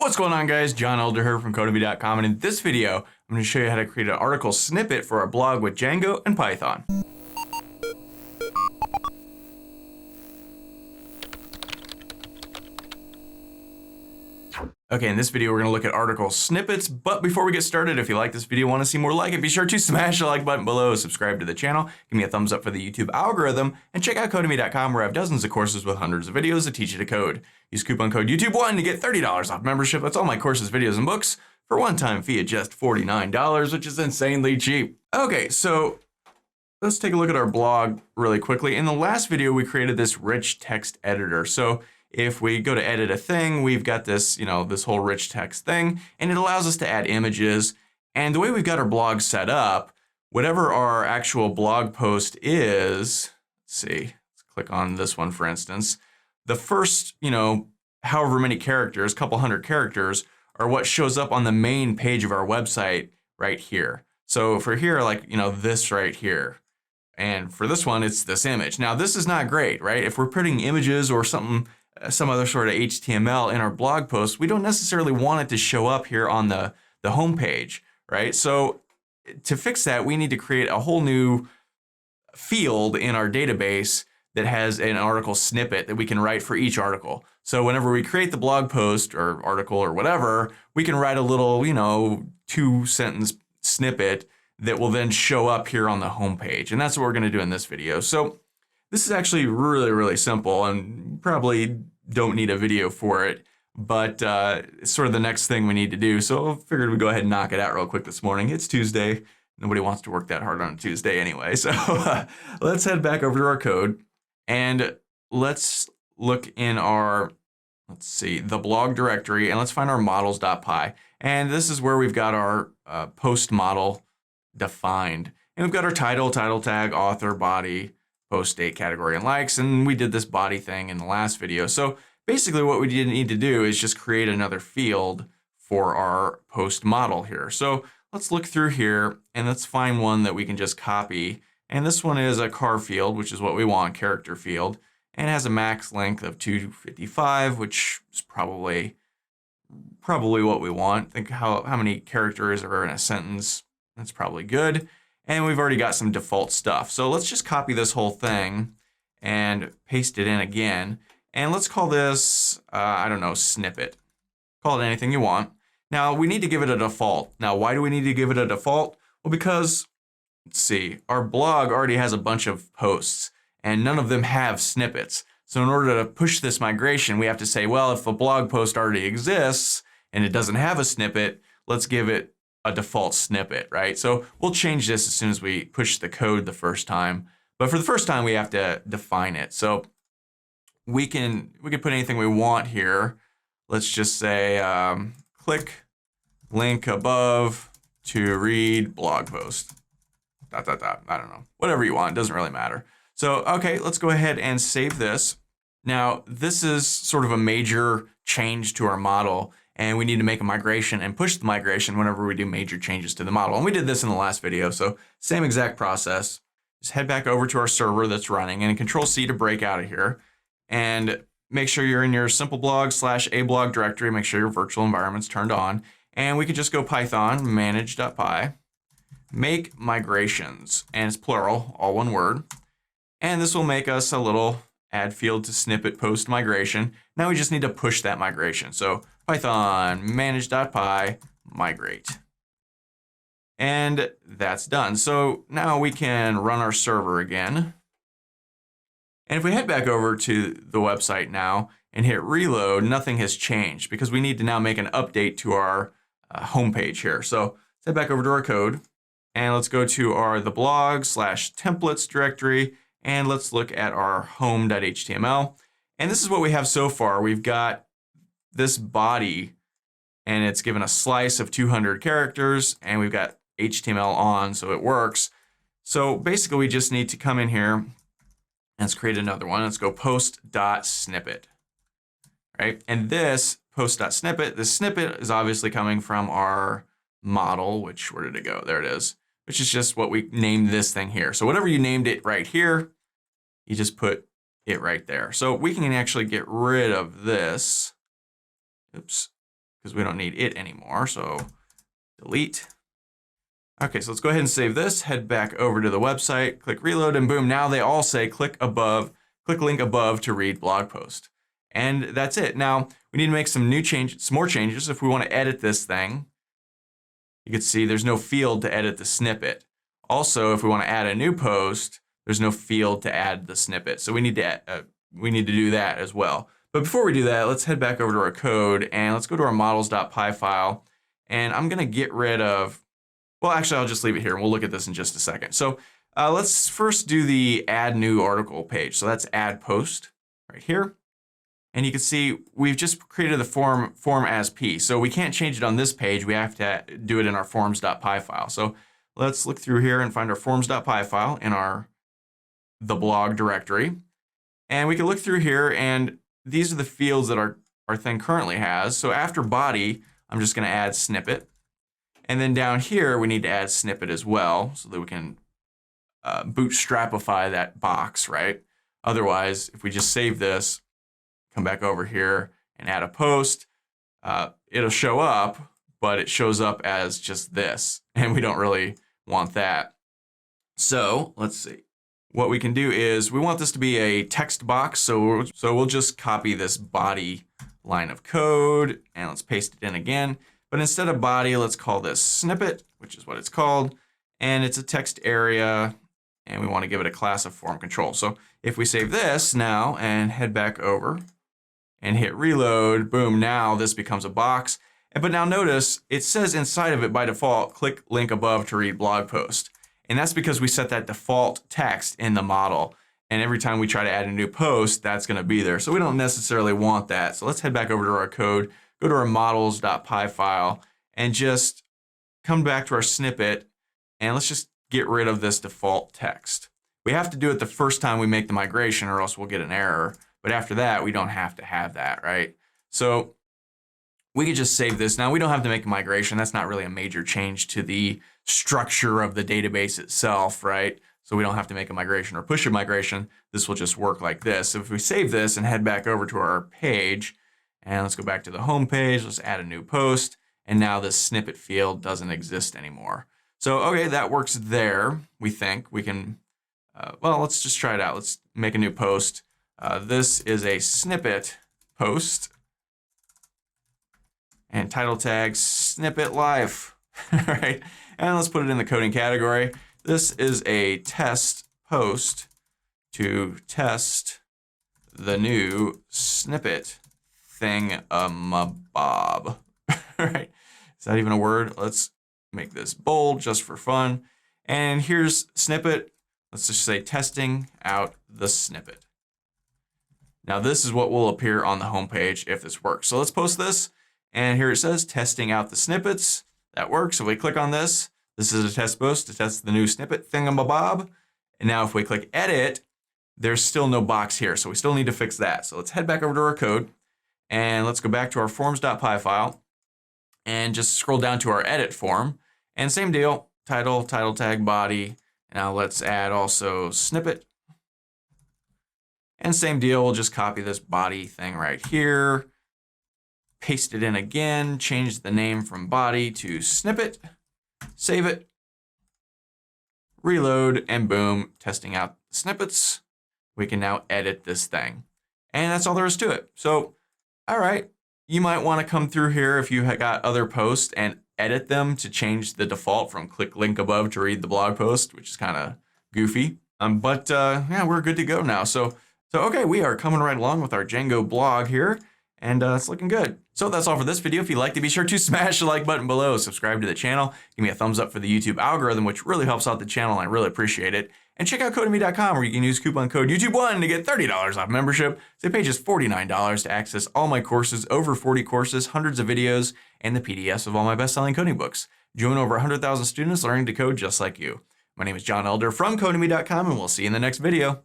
What's going on, guys? John Elder here from Codemy.com, and in this video, I'm going to show you how to create an article snippet for our blog with Django and Python. Okay, in this video, we're going to look at article snippets, but before we get started, if you like this video and want to see more like it, be sure to smash the like button below, subscribe to the channel, give me a thumbs up for the YouTube algorithm, and check out Codemy.com where I have dozens of courses with hundreds of videos that teach you to code. Use coupon code YouTube1 to get $30 off membership. That's all my courses, videos, and books for a one-time fee of just $49, which is insanely cheap. Okay, so let's take a look at our blog really quickly. In the last video, we created this rich text editor. So if we go to edit a thing, we've got this, this whole rich text thing, and it allows us to add images. And the way we've got our blog set up, whatever our actual blog post is, let's see, let's click on this one, for instance. The first, however many characters, couple hundred characters, are what shows up on the main page of our website right here. So for here, this right here. And for this one, it's this image. Now, this is not great, right? If we're putting images or some other sort of HTML in our blog post, we don't necessarily want it to show up here on the home page, right? So to fix that, we need to create a whole new field in our database that has an article snippet that we can write for each article. So whenever we create the blog post or article or whatever, we can write a little, 2-sentence snippet that will then show up here on the home page. And that's what we're going to do in this video. So this is actually really, really simple and probably don't need a video for it, but it's sort of the next thing we need to do. So I figured we'd go ahead and knock it out real quick this morning. It's Tuesday. Nobody wants to work that hard on a Tuesday anyway. So let's head back over to our code and let's look in our, the blog directory, and let's find our models.py. And this is where we've got our post model defined. And we've got our title tag, author, body, post date, category, and likes, and we did this body thing in the last video. So basically what we need to do is just create another field for our post model here. So let's look through here and let's find one that we can just copy. And this one is a car field, which is what we want, character field, and it has a max length of 255, which is probably what we want. Think how many characters are in a sentence. That's probably good. And we've already got some default stuff. So let's just copy this whole thing and paste it in again. And let's call this, snippet. Call it anything you want. Now we need to give it a default. Now, why do we need to give it a default? Well, because, our blog already has a bunch of posts and none of them have snippets. So in order to push this migration, we have to say, well, if a blog post already exists and it doesn't have a snippet, let's give it a default snippet, right? So we'll change this as soon as we push the code the first time. But for the first time, we have to define it. So we can put anything we want here. Let's just say, click link above to read blog post. ... I don't know, whatever you want, it doesn't really matter. So, okay, let's go ahead and save this. Now, this is sort of a major change to our model, and we need to make a migration and push the migration whenever we do major changes to the model. And we did this in the last video, so same exact process. Just head back over to our server that's running and Control-C to break out of here. And make sure you're in your simple blog/a blog directory. Make sure your virtual environment's turned on. And we can just go Python manage.py, make migrations, and it's plural, all one word. And this will make us a little add field to snippet post migration. Now we just need to push that migration. So Python manage.py migrate. And that's done. So now we can run our server again. And if we head back over to the website now and hit reload, nothing has changed because we need to now make an update to our homepage here. So let's head back over to our code and let's go to the blog/templates directory. And let's look at our home.html. And this is what we have so far. We've got this body, and it's given a slice of 200 characters, and we've got HTML on, so it works. So basically, we just need to come in here, and let's create another one. Let's go post.snippet, right? And this post.snippet, this snippet is obviously coming from our model, which, where did it go? There it is. Which is just what we named this thing here. So whatever you named it right here, you just put it right there. So we can actually get rid of this. Oops. because we don't need it anymore. So delete. Okay, so let's go ahead and save this, head back over to the website, click reload, and boom, now they all say click link above to read blog post. And that's it. Now, we need to make some more changes. If we want to edit this thing, you can see there's no field to edit the snippet. Also, if we want to add a new post, there's no field to add the snippet. So we need to do that as well. But before we do that, let's head back over to our code and let's go to our models.py file. And I'm going to get rid of, well, actually, I'll just leave it here and we'll look at this in just a second. So let's first do the add new article page. So that's add post right here. And you can see we've just created the form as P. So we can't change it on this page. We have to do it in our forms.py file. So let's look through here and find our forms.py file in the blog directory. And we can look through here and these are the fields that our thing currently has. So after body, I'm just going to add snippet. And then down here, we need to add snippet as well so that we can bootstrapify that box, right? Otherwise, if we just save this, come back over here and add a post, it'll show up, but it shows up as just this, and we don't really want that. So let's see. What we can do is we want this to be a text box, so we'll just copy this body line of code and let's paste it in again. But instead of body, let's call this snippet, which is what it's called. And it's a text area, and we want to give it a class of form control. So if we save this now and head back over and hit reload, boom, now this becomes a box. But now notice it says inside of it by default, click link above to read blog post. And that's because we set that default text in the model. And every time we try to add a new post, that's going to be there. So we don't necessarily want that. So let's head back over to our code, go to our models.py file, and just come back to our snippet, and let's just get rid of this default text. We have to do it the first time we make the migration or else we'll get an error. But after that, we don't have to have that, right? So we could just save this. Now, we don't have to make a migration. That's not really a major change to the structure of the database itself, right? So we don't have to make a migration or push a migration. This will just work like this. So if we save this and head back over to our page, and let's go back to the home page, let's add a new post, and now this snippet field doesn't exist anymore. So, okay, that works there, we think. We can, well, let's just try it out. Let's make a new post. This is a snippet post, and title tag snippet live, right? And let's put it in the coding category. This is a test post to test the new snippet thingamabob, right? Is that even a word? Let's make this bold just for fun. And here's snippet. Let's just say testing out the snippet. Now this is what will appear on the home page if this works. So let's post this. And here it says testing out the snippets. That works. So we click on this. This is a test post to test the new snippet thingamabob. And now if we click edit, there's still no box here. So we still need to fix that. So let's head back over to our code and let's go back to our forms.py file and just scroll down to our edit form. And same deal, title tag, body. Now let's add also snippet. And same deal, we'll just copy this body thing right here, paste it in again, change the name from body to snippet, save it, reload, and boom, testing out the snippets. We can now edit this thing. And that's all there is to it. So, all right, you might want to come through here if you got other posts and edit them to change the default from click link above to read the blog post, which is kind of goofy. Yeah, we're good to go now. So okay, we are coming right along with our Django blog here, and it's looking good. So that's all for this video. If you liked it, be sure to smash the like button below, subscribe to the channel, give me a thumbs up for the YouTube algorithm, which really helps out the channel, and I really appreciate it. And check out codemy.com where you can use coupon code YouTube1 to get $30 off membership. They pay just $49 to access all my courses, over 40 courses, hundreds of videos, and the PDFs of all my best-selling coding books. Join over 100,000 students learning to code just like you. My name is John Elder from codemy.com, and we'll see you in the next video.